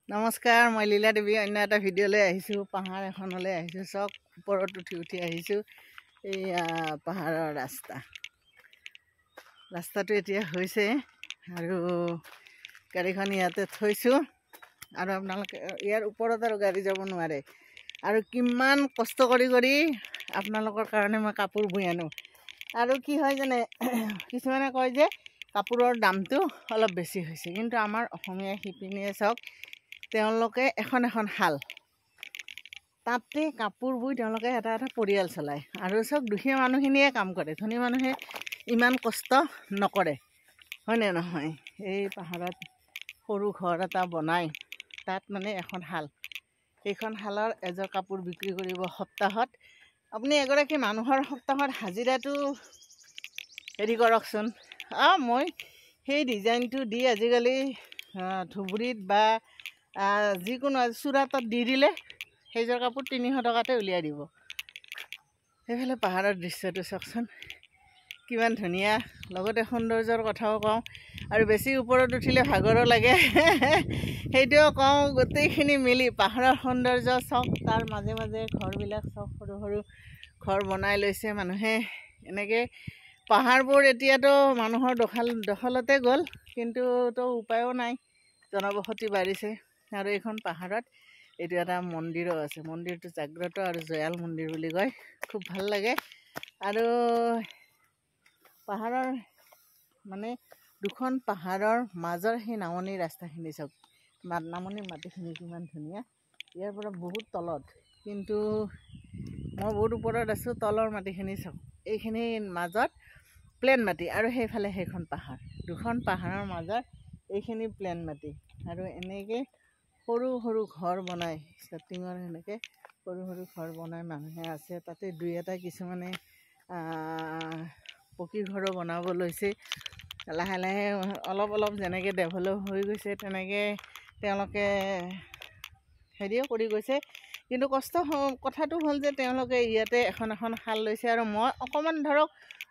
নমস্কাৰ, মই লীলা দেৱী অন্য এটা ভিডিঅ'লৈ আহিছোঁ। পাহাৰ এখনলৈ আহিছোঁ। চক ওপৰত উঠি আহিছোঁ। এই পাহাৰৰ ৰাস্তাটো এতিয়া হৈছে আৰু গাড়ীখন ইয়াতে থৈছোঁ। আৰু আপোনালোকে ইয়াৰ ওপৰত আৰু গাড়ী যাব নোৱাৰে। আৰু কিমান কষ্ট কৰি আপোনালোকৰ কাৰণে মই কাপোৰ বৈ আনো। আৰু কি হয় জানে, কিছুমানে কয় যে কাপোৰৰ দামটো অলপ বেছি হৈছে, কিন্তু আমাৰ অসমীয়া শিপিনীয়ে চাওক, তেওঁলোকে এখন শাল তাতে কাপোৰ বৈ তেওঁলোকে এটা পৰিয়াল চলায়। আৰু চব দুখীয়া মানুহখিনিয়ে কাম কৰে, ধনী মানুহে ইমান কষ্ট নকৰে, হয়নে নহয়? এই পাহাৰত সৰু ঘৰ এটা বনাই তাত মানে এখন শাল, সেইখন শালৰ এযোৰ কাপোৰ বিক্ৰী কৰিব সপ্তাহত। আপুনি এগৰাকী মানুহৰ সপ্তাহত হাজিৰাটো হেৰি কৰকচোন। মই সেই ডিজাইনটো দি আজিকালি ধুবুৰীত বা যিকোনো চুৰাটত দি দিলে সেইযোৰ কাপোৰ 300 টকাতে উলিয়াই দিব। সেইফালে পাহাৰৰ দৃশ্যটো চাওকচোন, কিমান ধুনীয়া। লগতে সৌন্দৰ্যৰ কথাও কওঁ, আৰু বেছি ওপৰত উঠিলে ভাগৰো লাগে সেইটোও কওঁ। গোটেইখিনি মিলি পাহাৰৰ সৌন্দৰ্য চাওক। তাৰ মাজে মাজে ঘৰবিলাক চাওক, সৰু সৰু ঘৰ বনাই লৈছে মানুহে। এনেকৈ পাহাৰবোৰ এতিয়াতো মানুহৰ দখলতে গ'ল, কিন্তু উপায়ো নাই, জনবসতি বাঢ়িছে। আৰু এইখন পাহাৰত এইটো এটা মন্দিৰো আছে। মন্দিৰটো জাগ্ৰত আৰু জয়াল মন্দিৰ বুলি কয়। খুব ভাল লাগে। আৰু পাহাৰৰ মানে দুখন পাহাৰৰ মাজৰ সেই নামনি ৰাস্তাখিনি চাওক, নামনিৰ মাটিখিনি কিমান ধুনীয়া। ইয়াৰ পৰা বহুত তলত, কিন্তু মই বহুত ওপৰত আছোঁ। তলৰ মাটিখিনি চাওক, এইখিনি মাজত প্লেন মাটি, আৰু সেইফালে সেইখন পাহাৰ, দুখন পাহাৰৰ মাজত এইখিনি প্লেন মাটি। আৰু এনেকৈ সৰু সৰু ঘৰ বনাই, ষ্টাৰ্টিঙৰ সেনেকৈ সৰু সৰু ঘৰ বনাই মানুহে আছে। তাতে দুই এটা কিছুমানে পকী ঘৰো বনাব লৈছে। লাহে লাহে অলপ অলপ যেনেকৈ ডেভেলপ হৈ গৈছে তেনেকৈ তেওঁলোকে হেৰিও কৰি গৈছে। কিন্তু কথাটো হ'ল যে তেওঁলোকে ইয়াতে এখন শাল লৈছে। আৰু মই অকণমান ধৰক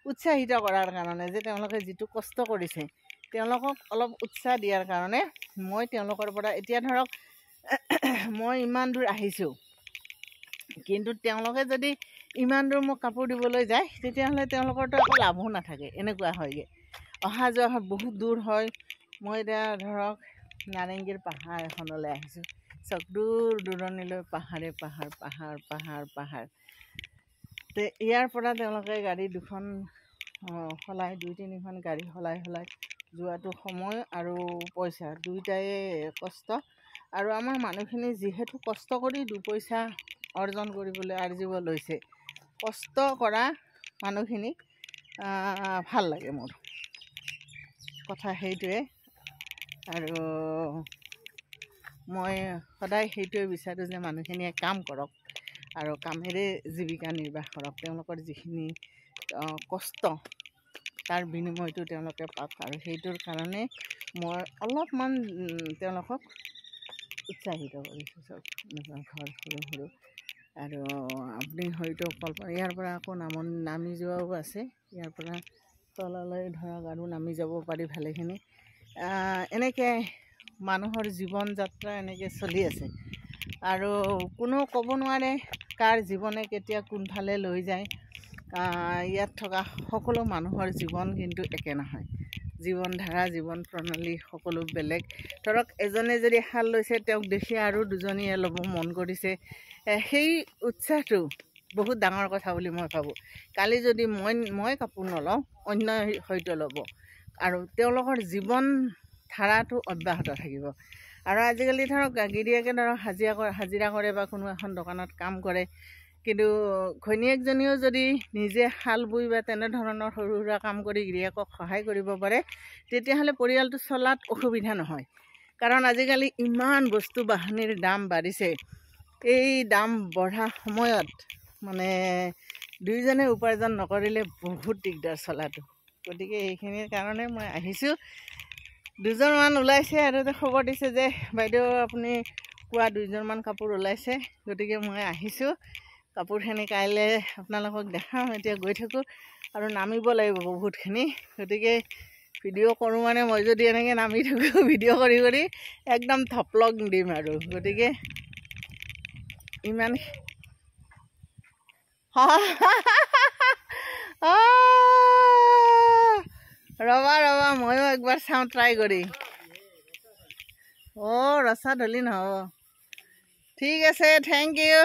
উৎসাহিত কৰাৰ কাৰণে, যে তেওঁলোকে যিটো কষ্ট কৰিছে তেওঁলোকক অলপ উৎসাহ দিয়াৰ কাৰণে মই তেওঁলোকৰ পৰা এতিয়া ধৰক মই ইমান দূৰ আহিছোঁ, কিন্তু তেওঁলোকে যদি ইমান দূৰ মোক কাপোৰ দিবলৈ যায়, তেতিয়াহ'লে তেওঁলোকৰতো একো লাভো নাথাকে। এনেকুৱা হয়গৈ, অহা যোৱা বহুত দূৰ হয়। মই এতিয়া ধৰক নাৰেংগীৰ পাহাৰ এখনলৈ আহিছোঁ। চব দূৰ দূৰণিলৈ পাহাৰে পাহাৰ, পাহাৰ পাহাৰ পাহাৰ। ইয়াৰ পৰা তেওঁলোকে গাড়ী দুখন সলাই, 2-3খন গাড়ী সলাই যোৱাটো সময় আৰু পইচা দুয়োটাই কষ্ট। আৰু আমাৰ মানুহখিনি যিহেতু কষ্ট কৰি দুপইচা অৰ্জন কৰিবলৈ আৰ্জিব লৈছে, কষ্ট কৰা মানুহখিনিক ভাল লাগে। মোৰ কথা সেইটোৱে। আৰু মই সদায় সেইটোৱে বিচাৰোঁ যে মানুহখিনিয়ে কাম কৰক আৰু কামেৰে জীৱিকা নিৰ্বাহ কৰক। তেওঁলোকৰ যিখিনি কষ্ট, তাৰ বিনিময়টো তেওঁলোকে পাওক। আৰু সেইটোৰ কাৰণে মই অলপমান তেওঁলোকক উৎসাহিত কৰিছোঁ। চব এনেকুৱা ঘৰ সৰু সৰু। আৰু আপুনি হয়তো ইয়াৰ পৰা আকৌ নামি যোৱাও আছে। ইয়াৰ পৰা তললৈ ধৰক আৰু নামি যাব পাৰি ভালেখিনি। এনেকৈ মানুহৰ জীৱন যাত্ৰা এনেকৈ চলি আছে। আৰু কোনো ক'ব নোৱাৰে কাৰ জীৱনে কেতিয়া কোনফালে লৈ যায়। ইয়াত থকা সকলো মানুহৰ জীৱন কিন্তু একে নহয়। জীৱন ধাৰা, জীৱন প্ৰণালী সকলো বেলেগ। ধৰক এজনে যদি শাল লৈছে, তেওঁক দেখি আৰু দুজনীয়ে ল'ব মন কৰিছে। সেই উৎসাহটো বহুত ডাঙৰ কথা বুলি মই ভাবোঁ। কালি যদি মই কাপোৰ নলওঁ, অন্যই হয়তো ল'ব, আৰু তেওঁলোকৰ জীৱন ধাৰাটো অব্যাহত থাকিব। আৰু আজিকালি ধৰক গিৰিয়েকে ধৰক হাজিৰা কৰে বা কোনো এখন দোকানত কাম কৰে, কিন্তু ঘৈণীয়েকজনীও যদি নিজে শাল বই বা তেনেধৰণৰ সৰু সুৰা কাম কৰি গিৰিয়েকক সহায় কৰিব পাৰে, তেতিয়াহ'লে পৰিয়ালটো চলাত অসুবিধা নহয়। কাৰণ আজিকালি ইমান বস্তু বাহানিৰ দাম বাঢ়িছে। এই দাম বঢ়া সময়ত মানে দুয়োজনে উপাৰ্জন নকৰিলে বহুত দিগদাৰ চলাটো। গতিকে এইখিনিৰ কাৰণে মই আহিছোঁ। দুজনমান ওলাইছে আৰু খবৰ দিছে যে বাইদেউ আপুনি কোৱা 2জনমান কাপোৰ ওলাইছে। গতিকে মই আহিছোঁ। কাপোৰখিনি কাইলৈ আপোনালোকক দেখাম। এতিয়া গৈ থাকোঁ আৰু নামিব লাগিব বহুতখিনি। গতিকে ভিডিঅ' কৰোঁ মানে মই যদি এনেকৈ নামি থাকোঁ ভিডিঅ' কৰি কৰি একদম থপলক দিম আৰু গতিকে ইমান ৰবা ৰবা ময়ো একবাৰ চাওঁ ট্ৰাই কৰি ৰচা ঢলি নহ'ব ঠিক আছে থেংক ইউ